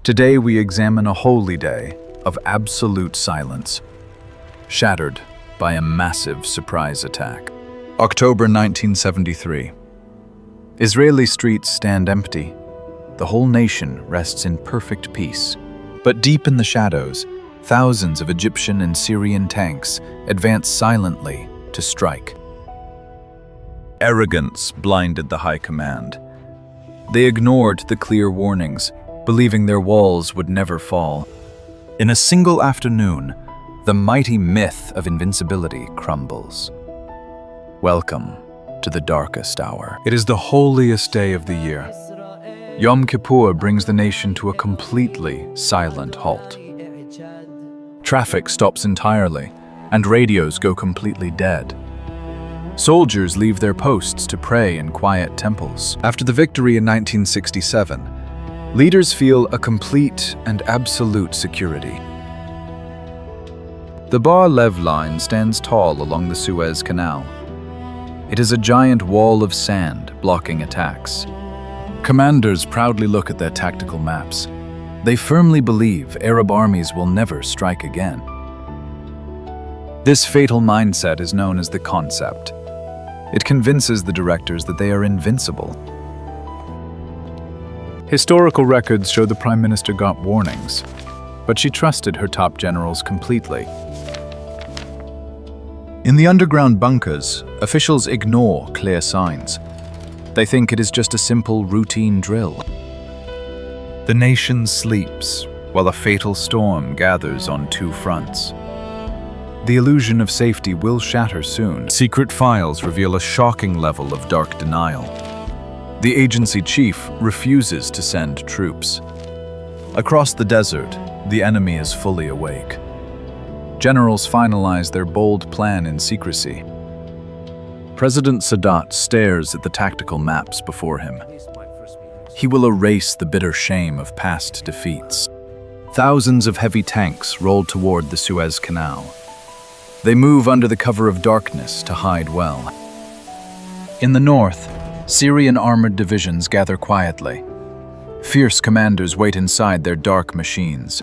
Today we examine a holy day of absolute silence, shattered by a massive surprise attack. October 1973. Israeli streets stand empty. The whole nation rests in perfect peace. But deep in the shadows, thousands of Egyptian and Syrian tanks advance silently to strike. Arrogance blinded the high command. They ignored the clear warnings, believing their walls would never fall. In a single afternoon, the mighty myth of invincibility crumbles. Welcome to the darkest hour. It is the holiest day of the year. Yom Kippur brings the nation to a completely silent halt. Traffic stops entirely, and radios go completely dead. Soldiers leave their posts to pray in quiet temples. After the victory in 1967, leaders feel a complete and absolute security. The Bar Lev line stands tall along the Suez Canal. It is a giant wall of sand blocking attacks. Commanders proudly look at their tactical maps. They firmly believe Arab armies will never strike again. This fatal mindset is known as the concept. It convinces the directors that they are invincible. Historical records show the Prime Minister got warnings, but she trusted her top generals completely. In the underground bunkers, officials ignore clear signs. They think it is just a simple routine drill. The nation sleeps while a fatal storm gathers on two fronts. The illusion of safety will shatter soon. Secret files reveal a shocking level of dark denial. The agency chief refuses to send troops. Across the desert, the enemy is fully awake. Generals finalize their bold plan in secrecy. President Sadat stares at the tactical maps before him. He will erase the bitter shame of past defeats. Thousands of heavy tanks roll toward the Suez Canal. They move under the cover of darkness to hide well. In the north, Syrian armored divisions gather quietly. Fierce commanders wait inside their dark machines.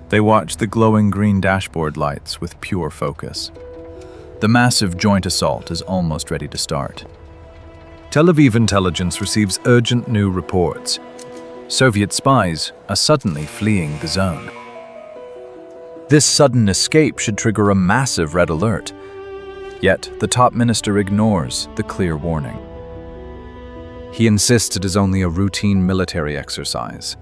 They watch the glowing green dashboard lights with pure focus. The massive joint assault is almost ready to start. Tel Aviv intelligence receives urgent new reports. Soviet spies are suddenly fleeing the zone. This sudden escape should trigger a massive red alert. Yet, the top minister ignores the clear warning. He insists it is only a routine military exercise.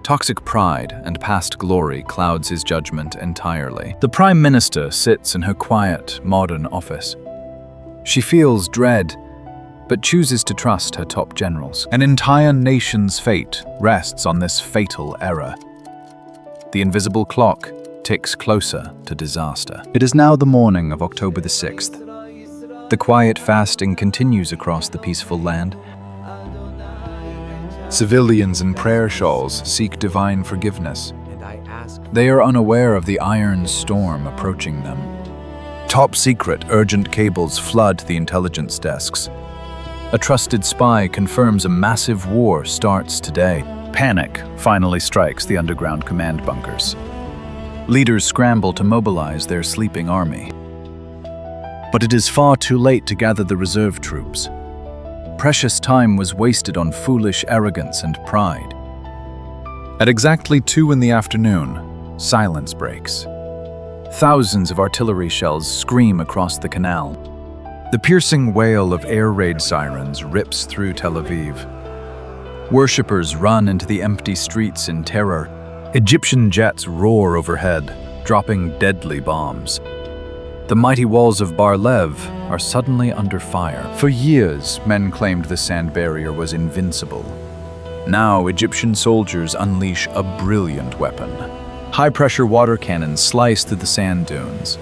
Toxic pride and past glory clouds his judgment entirely. The Prime Minister sits in her quiet, modern office. She feels dread, but chooses to trust her top generals. An entire nation's fate rests on this fatal error. The invisible clock ticks closer to disaster. It is now the morning of October the 6th. The quiet fasting continues across the peaceful land. Civilians in prayer shawls seek divine forgiveness. They are unaware of the iron storm approaching them. Top secret urgent cables flood the intelligence desks. A trusted spy confirms a massive war starts today. Panic finally strikes the underground command bunkers. Leaders scramble to mobilize their sleeping army. But it is far too late to gather the reserve troops. Precious time was wasted on foolish arrogance and pride. At exactly 2 in the afternoon, silence breaks. Thousands of artillery shells scream across the canal. The piercing wail of air raid sirens rips through Tel Aviv. Worshippers run into the empty streets in terror. Egyptian jets roar overhead, dropping deadly bombs. The mighty walls of Bar Lev are suddenly under fire. For years, men claimed the sand barrier was invincible. Now, Egyptian soldiers unleash a brilliant weapon. High-pressure water cannons slice through the sand dunes.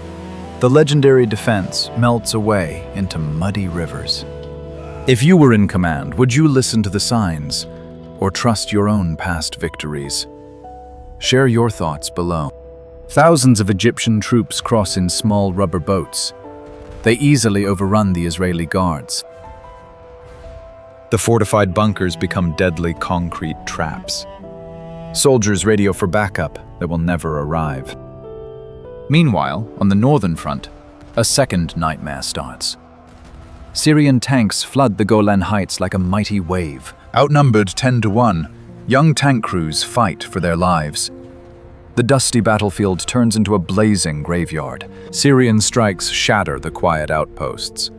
The legendary defense melts away into muddy rivers. If you were in command, would you listen to the signs or trust your own past victories? Share your thoughts below. Thousands of Egyptian troops cross in small rubber boats. They easily overrun the Israeli guards. The fortified bunkers become deadly concrete traps. Soldiers radio for backup that will never arrive. Meanwhile, on the northern front, a second nightmare starts. Syrian tanks flood the Golan Heights like a mighty wave. Outnumbered 10-1, young tank crews fight for their lives. The dusty battlefield turns into a blazing graveyard. Syrian strikes shatter the quiet outposts.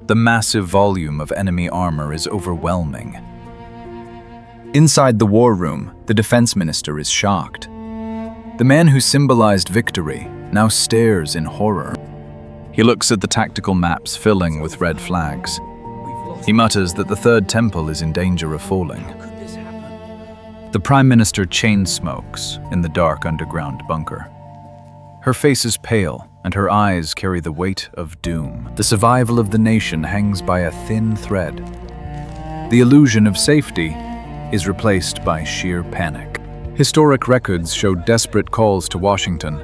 The massive volume of enemy armor is overwhelming. Inside the war room, the defense minister is shocked. The man who symbolized victory now stares in horror. He looks at the tactical maps filling with red flags. He mutters that the third temple is in danger of falling. The Prime Minister chain smokes in the dark underground bunker. Her face is pale, and her eyes carry the weight of doom. The survival of the nation hangs by a thin thread. The illusion of safety is replaced by sheer panic. Historic records show desperate calls to Washington.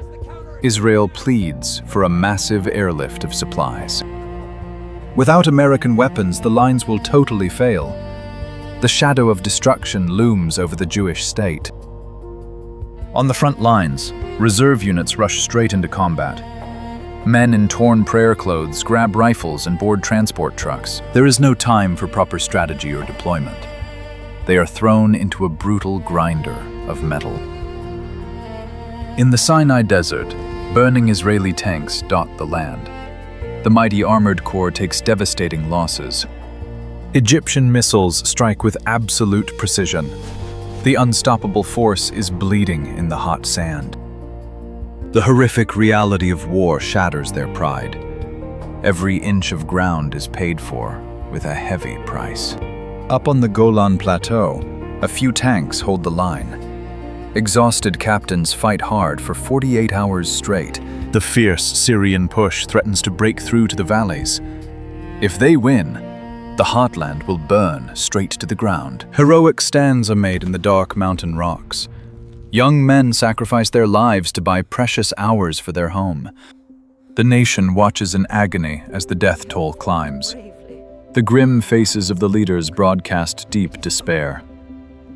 Israel pleads for a massive airlift of supplies. Without American weapons, the lines will totally fail. The shadow of destruction looms over the Jewish state. On the front lines, reserve units rush straight into combat. Men in torn prayer clothes grab rifles and board transport trucks. There is no time for proper strategy or deployment. They are thrown into a brutal grinder of metal. In the Sinai Desert, burning Israeli tanks dot the land. The mighty armored corps takes devastating losses. Egyptian missiles strike with absolute precision. The unstoppable force is bleeding in the hot sand. The horrific reality of war shatters their pride. Every inch of ground is paid for with a heavy price. Up on the Golan Plateau, a few tanks hold the line. Exhausted captains fight hard for 48 hours straight. The fierce Syrian push threatens to break through to the valleys. If they win, the heartland will burn straight to the ground. Heroic stands are made in the dark mountain rocks. Young men sacrifice their lives to buy precious hours for their home. The nation watches in agony as the death toll climbs. The grim faces of the leaders broadcast deep despair.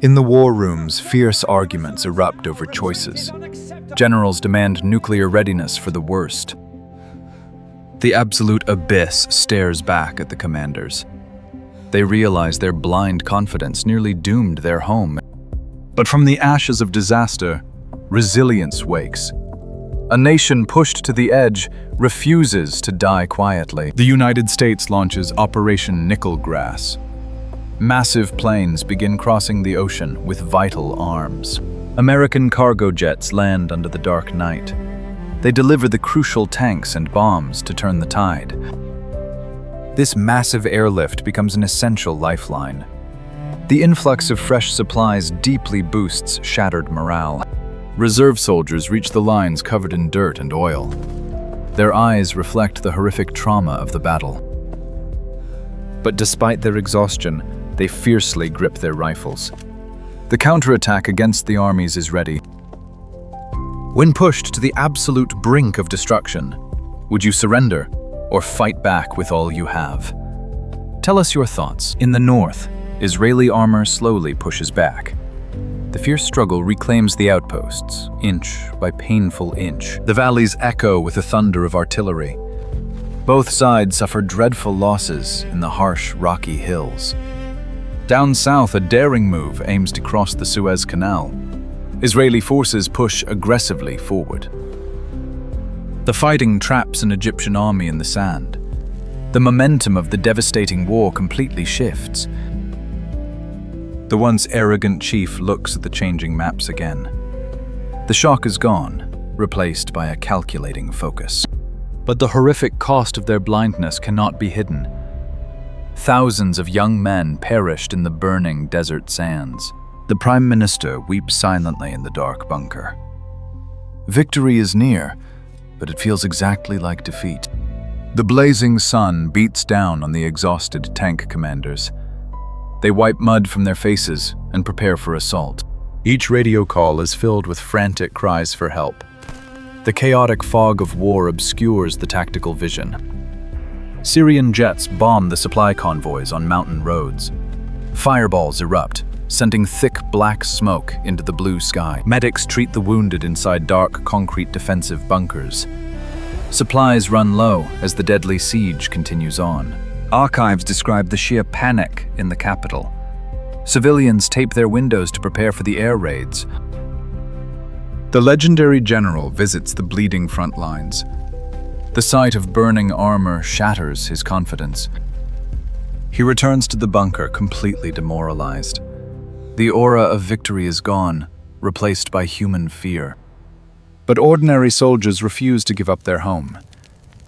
In the war rooms, fierce arguments erupt over choices. Generals demand nuclear readiness for the worst. The absolute abyss stares back at the commanders. They realize their blind confidence nearly doomed their home. But from the ashes of disaster, resilience wakes. A nation pushed to the edge refuses to die quietly. The United States launches Operation Nickel Grass. Massive planes begin crossing the ocean with vital arms. American cargo jets land under the dark night. They deliver the crucial tanks and bombs to turn the tide. This massive airlift becomes an essential lifeline. The influx of fresh supplies deeply boosts shattered morale. Reserve soldiers reach the lines covered in dirt and oil. Their eyes reflect the horrific trauma of the battle. But despite their exhaustion, they fiercely grip their rifles. The counterattack against the armies is ready. When pushed to the absolute brink of destruction, would you surrender or fight back with all you have? Tell us your thoughts. In the north, Israeli armor slowly pushes back. The fierce struggle reclaims the outposts, inch by painful inch. The valleys echo with the thunder of artillery. Both sides suffer dreadful losses in the harsh, rocky hills. Down south, a daring move aims to cross the Suez Canal. Israeli forces push aggressively forward. The fighting traps an Egyptian army in the sand. The momentum of the devastating war completely shifts. The once arrogant chief looks at the changing maps again. The shock is gone, replaced by a calculating focus. But the horrific cost of their blindness cannot be hidden. Thousands of young men perished in the burning desert sands. The Prime Minister weeps silently in the dark bunker. Victory is near, but it feels exactly like defeat. The blazing sun beats down on the exhausted tank commanders. They wipe mud from their faces and prepare for assault. Each radio call is filled with frantic cries for help. The chaotic fog of war obscures the tactical vision. Syrian jets bomb the supply convoys on mountain roads. Fireballs erupt, sending thick black smoke into the blue sky. Medics treat the wounded inside dark concrete defensive bunkers. Supplies run low as the deadly siege continues on. Archives describe the sheer panic in the capital. Civilians tape their windows to prepare for the air raids. The legendary general visits the bleeding front lines. The sight of burning armor shatters his confidence. He returns to the bunker completely demoralized. The aura of victory is gone, replaced by human fear. But ordinary soldiers refuse to give up their home.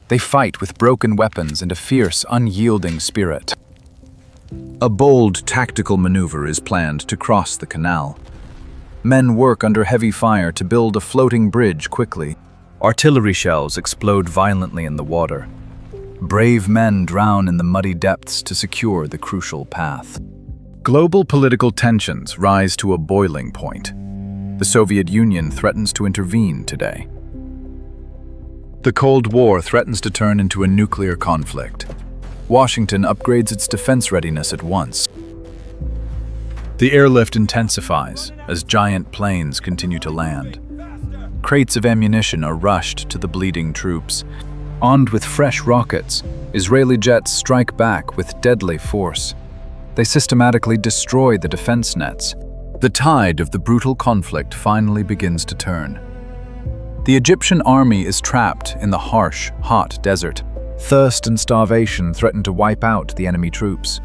They fight with broken weapons and a fierce, unyielding spirit. A bold tactical maneuver is planned to cross the canal. Men work under heavy fire to build a floating bridge quickly. Artillery shells explode violently in the water. Brave men drown in the muddy depths to secure the crucial path. Global political tensions rise to a boiling point. The Soviet Union threatens to intervene today. The Cold War threatens to turn into a nuclear conflict. Washington upgrades its defense readiness at once. The airlift intensifies as giant planes continue to land. Crates of ammunition are rushed to the bleeding troops. Armed with fresh rockets, Israeli jets strike back with deadly force. They systematically destroy the defense nets. The tide of the brutal conflict finally begins to turn. The Egyptian army is trapped in the harsh, hot desert. Thirst and starvation threaten to wipe out the enemy troops.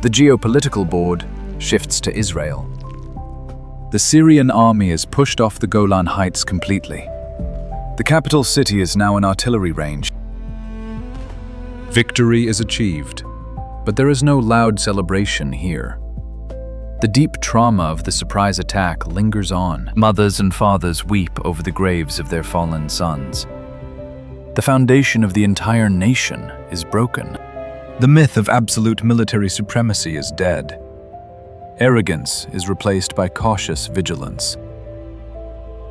The geopolitical board shifts to Israel. The Syrian army is pushed off the Golan Heights completely. The capital city is now an artillery range. Victory is achieved, but there is no loud celebration here. The deep trauma of the surprise attack lingers on. Mothers and fathers weep over the graves of their fallen sons. The foundation of the entire nation is broken. The myth of absolute military supremacy is dead. Arrogance is replaced by cautious vigilance.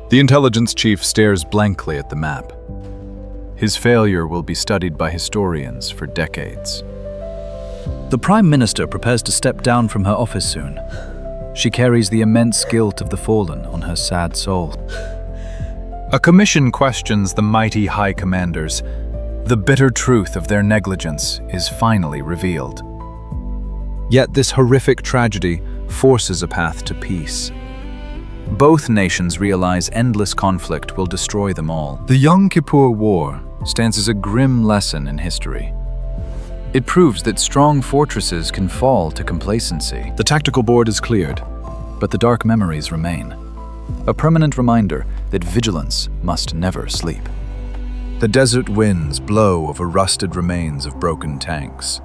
The intelligence chief stares blankly at the map. His failure will be studied by historians for decades. The Prime Minister prepares to step down from her office soon. She carries the immense guilt of the fallen on her sad soul. A commission questions the mighty high commanders. The bitter truth of their negligence is finally revealed. Yet this horrific tragedy forces a path to peace. Both nations realize endless conflict will destroy them all. The Yom Kippur War stands as a grim lesson in history. It proves that strong fortresses can fall to complacency. The tactical board is cleared, but the dark memories remain. A permanent reminder that vigilance must never sleep. The desert winds blow over rusted remains of broken tanks.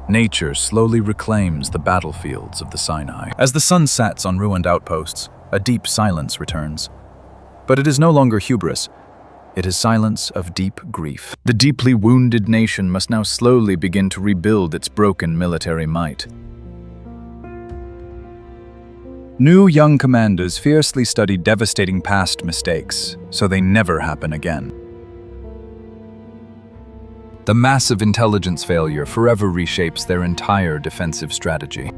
Nature slowly reclaims the battlefields of the Sinai. As the sun sets on ruined outposts, a deep silence returns. But it is no longer hubris. It is silence of deep grief. The deeply wounded nation must now slowly begin to rebuild its broken military might. New young commanders fiercely study devastating past mistakes, so they never happen again. The massive intelligence failure forever reshapes their entire defensive strategy.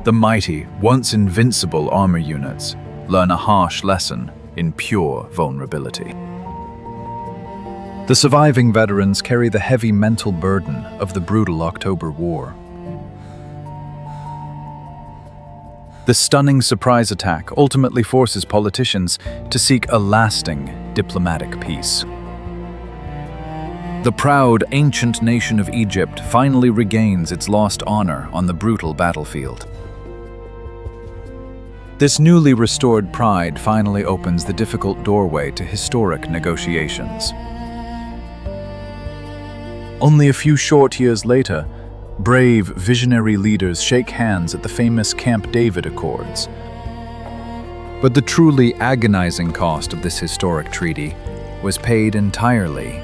The mighty, once invincible armor units learn a harsh lesson in pure vulnerability. The surviving veterans carry the heavy mental burden of the brutal October War. The stunning surprise attack ultimately forces politicians to seek a lasting diplomatic peace. The proud, ancient nation of Egypt finally regains its lost honor on the brutal battlefield. This newly restored pride finally opens the difficult doorway to historic negotiations. Only a few short years later, brave, visionary leaders shake hands at the famous Camp David Accords. But the truly agonizing cost of this historic treaty was paid entirely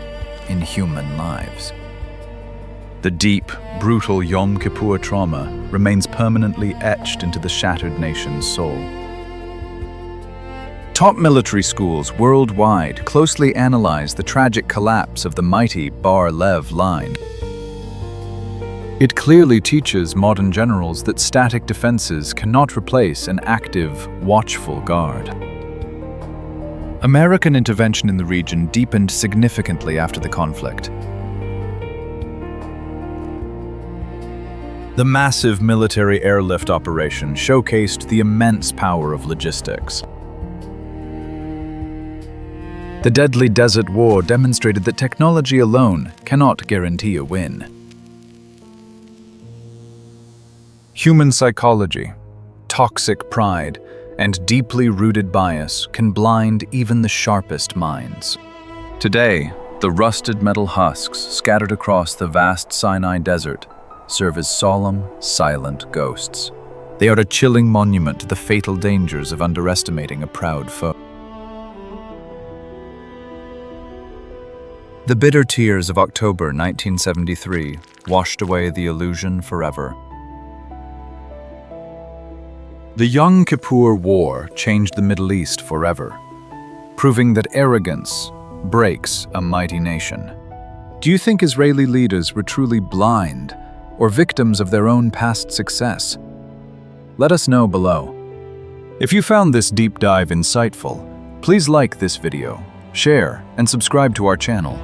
in human lives. The deep, brutal Yom Kippur trauma remains permanently etched into the shattered nation's soul. Top military schools worldwide closely analyze the tragic collapse of the mighty Bar Lev line. It clearly teaches modern generals that static defenses cannot replace an active, watchful guard. American intervention in the region deepened significantly after the conflict. The massive military airlift operation showcased the immense power of logistics. The deadly desert war demonstrated that technology alone cannot guarantee a win. Human psychology, toxic pride, and deeply rooted bias can blind even the sharpest minds. Today, the rusted metal husks scattered across the vast Sinai desert serve as solemn, silent ghosts. They are a chilling monument to the fatal dangers of underestimating a proud foe. The bitter tears of October 1973 washed away the illusion forever. The Yom Kippur War changed the Middle East forever, proving that arrogance breaks a mighty nation. Do you think Israeli leaders were truly blind or victims of their own past success? Let us know below. If you found this deep dive insightful, please like this video, share, and subscribe to our channel.